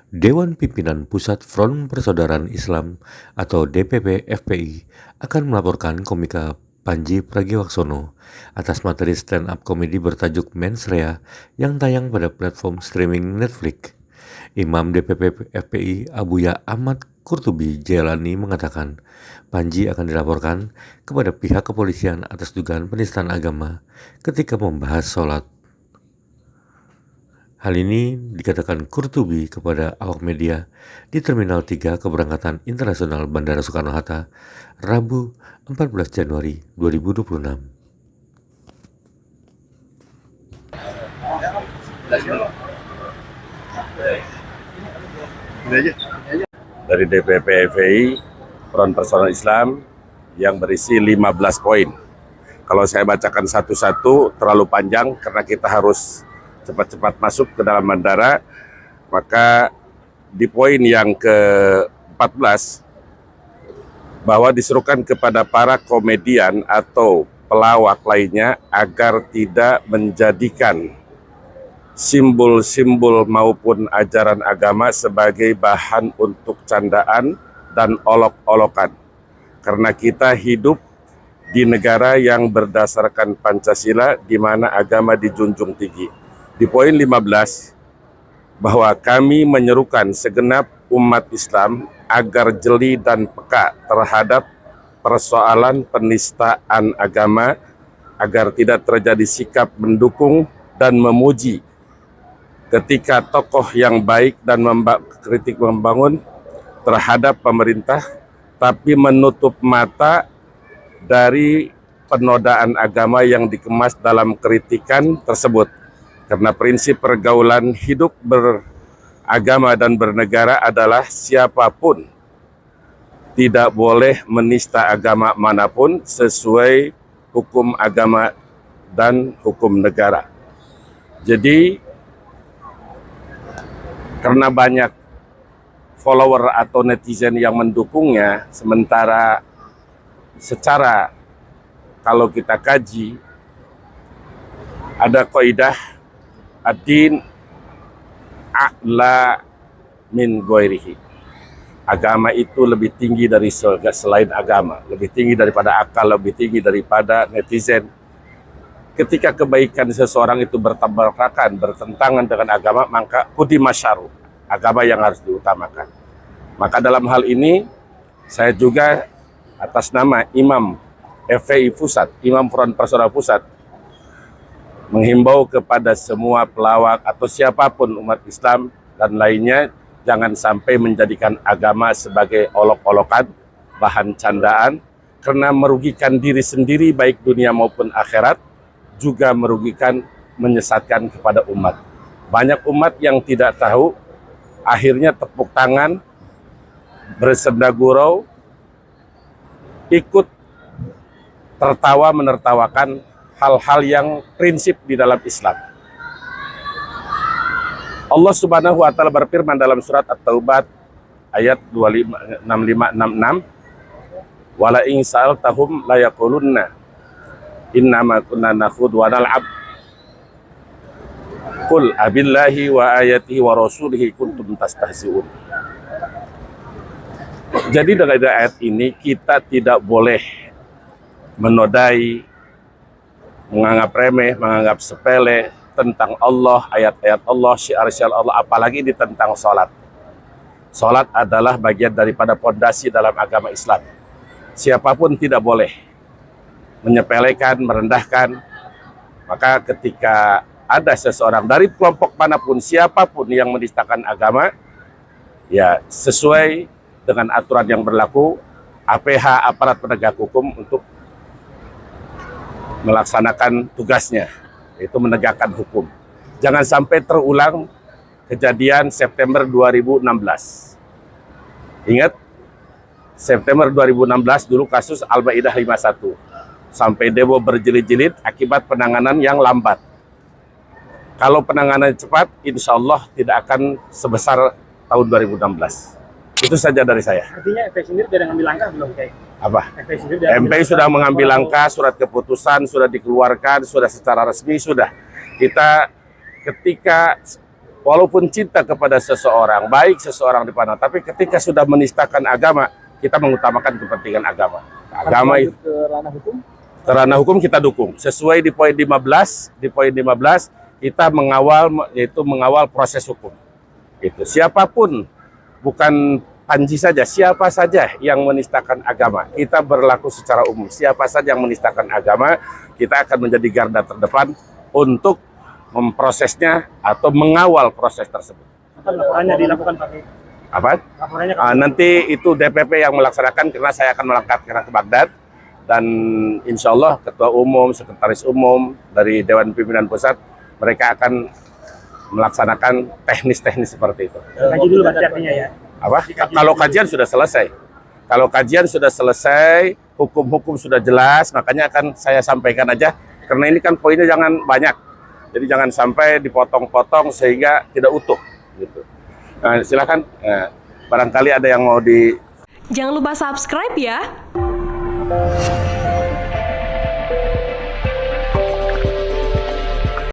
Dewan Pimpinan Pusat Front Persaudaraan Islam atau DPP FPI akan melaporkan komika Panji Pragiwaksono atas materi stand-up komedi bertajuk Mens Rea yang tayang pada platform streaming Netflix. Imam DPP FPI Abuya Ahmad Qurtubi Jailani mengatakan Panji akan dilaporkan kepada pihak kepolisian atas dugaan penistaan agama ketika membahas sholat. Hal ini dikatakan Qurtubi kepada awak media di Terminal 3 Keberangkatan Internasional Bandara Soekarno-Hatta, Rabu 14 Januari 2026. Dari DPP FPI, Front Persaudaraan Islam yang berisi 15 poin. Kalau saya bacakan satu-satu terlalu panjang karena kita harus cepat-cepat masuk ke dalam bandara, maka di poin yang ke-14 bahwa diserukan kepada para komedian atau pelawak lainnya agar tidak menjadikan simbol-simbol maupun ajaran agama sebagai bahan untuk candaan dan olok-olokan. Karena kita hidup di negara yang berdasarkan Pancasila di mana agama dijunjung tinggi. Di poin 15, bahwa kami menyerukan segenap umat Islam agar jeli dan peka terhadap persoalan penistaan agama, agar tidak terjadi sikap mendukung dan memuji ketika tokoh yang baik dan kritik membangun terhadap pemerintah, tapi menutup mata dari penodaan agama yang dikemas dalam kritikan tersebut. Karena prinsip pergaulan hidup beragama dan bernegara adalah siapapun tidak boleh menista agama manapun sesuai hukum agama dan hukum negara. Jadi, karena banyak follower atau netizen yang mendukungnya, sementara secara kalau kita kaji, ada kaidah ad-din a'la min ghairihi. Agama itu lebih tinggi dari selain agama, lebih tinggi daripada akal, lebih tinggi daripada netizen. Ketika kebaikan seseorang itu bertabrakan, bertentangan dengan agama, maka qudima syar'u, agama yang harus diutamakan. Maka dalam hal ini, saya juga atas nama Imam FPI Pusat, Imam Front Persaudaraan Pusat, menghimbau kepada semua pelawak atau siapapun umat Islam dan lainnya, jangan sampai menjadikan agama sebagai olok-olokan, bahan candaan, karena merugikan diri sendiri baik dunia maupun akhirat, juga merugikan, menyesatkan kepada umat. Banyak umat yang tidak tahu, akhirnya tepuk tangan, bersenda gurau, ikut tertawa menertawakan hal-hal yang prinsip di dalam Islam. Allah Subhanahu wa taala berfirman dalam surat At-Taubah ayat 6566, "Wala in sa'altahum la yaqulunna innama kunna nakhudhu wa nal'ab. Qul abillahi wa ayatihi wa rasulihi kuntum tastahzi'un." Jadi dengan ayat ini kita tidak boleh menodai, menganggap remeh, menganggap sepele tentang Allah, ayat-ayat Allah, syiar-syiar Allah, apalagi di tentang sholat. Sholat adalah bagian daripada pondasi dalam agama Islam. Siapapun tidak boleh menyepelekan, merendahkan. Maka ketika ada seseorang dari kelompok manapun, siapapun yang menistakan agama, ya sesuai dengan aturan yang berlaku, APH, aparat penegak hukum, untuk melaksanakan tugasnya, yaitu menegakkan hukum. Jangan sampai terulang kejadian September 2016. Ingat, September 2016 dulu kasus Al-Maidah 51. Sampai demo berjilid-jilid akibat penanganan yang lambat. Kalau penanganan cepat, insya Allah tidak akan sebesar tahun 2016. Itu saja dari saya. Artinya FPI sendiri sudah ngambil langkah belum, Kiai? Apa? MPI sudah mengambil langkah, surat keputusan sudah dikeluarkan, sudah secara resmi sudah. Kita ketika walaupun cinta kepada seseorang, baik seseorang di mana, tapi ketika sudah menistakan agama, kita mengutamakan kepentingan agama. Agama itu ke ranah hukum? ke ranah hukum kita dukung. Sesuai di poin 15, kita mengawal proses hukum. Itu siapapun, bukan Panji saja, siapa saja yang menistakan agama, kita berlaku secara umum. Siapa saja yang menistakan agama, kita akan menjadi garda terdepan untuk memprosesnya atau mengawal proses tersebut. Apa laporannya dilakukan Pak? Apa? Laporannya Nanti itu DPP yang melaksanakan, karena saya akan melangkah ke Baghdad, dan insya Allah Ketua Umum, Sekretaris Umum dari Dewan Pimpinan Pusat, mereka akan melaksanakan teknis-teknis seperti itu. kaji dulu berarti artinya ya. Apa? Kalau kajian sudah selesai. Kalau kajian sudah selesai, hukum-hukum sudah jelas, makanya akan saya sampaikan aja, karena ini kan poinnya jangan banyak. Jadi jangan sampai dipotong-potong sehingga tidak utuh gitu. Nah, silakan barangkali ada yang mau di Jangan lupa subscribe ya.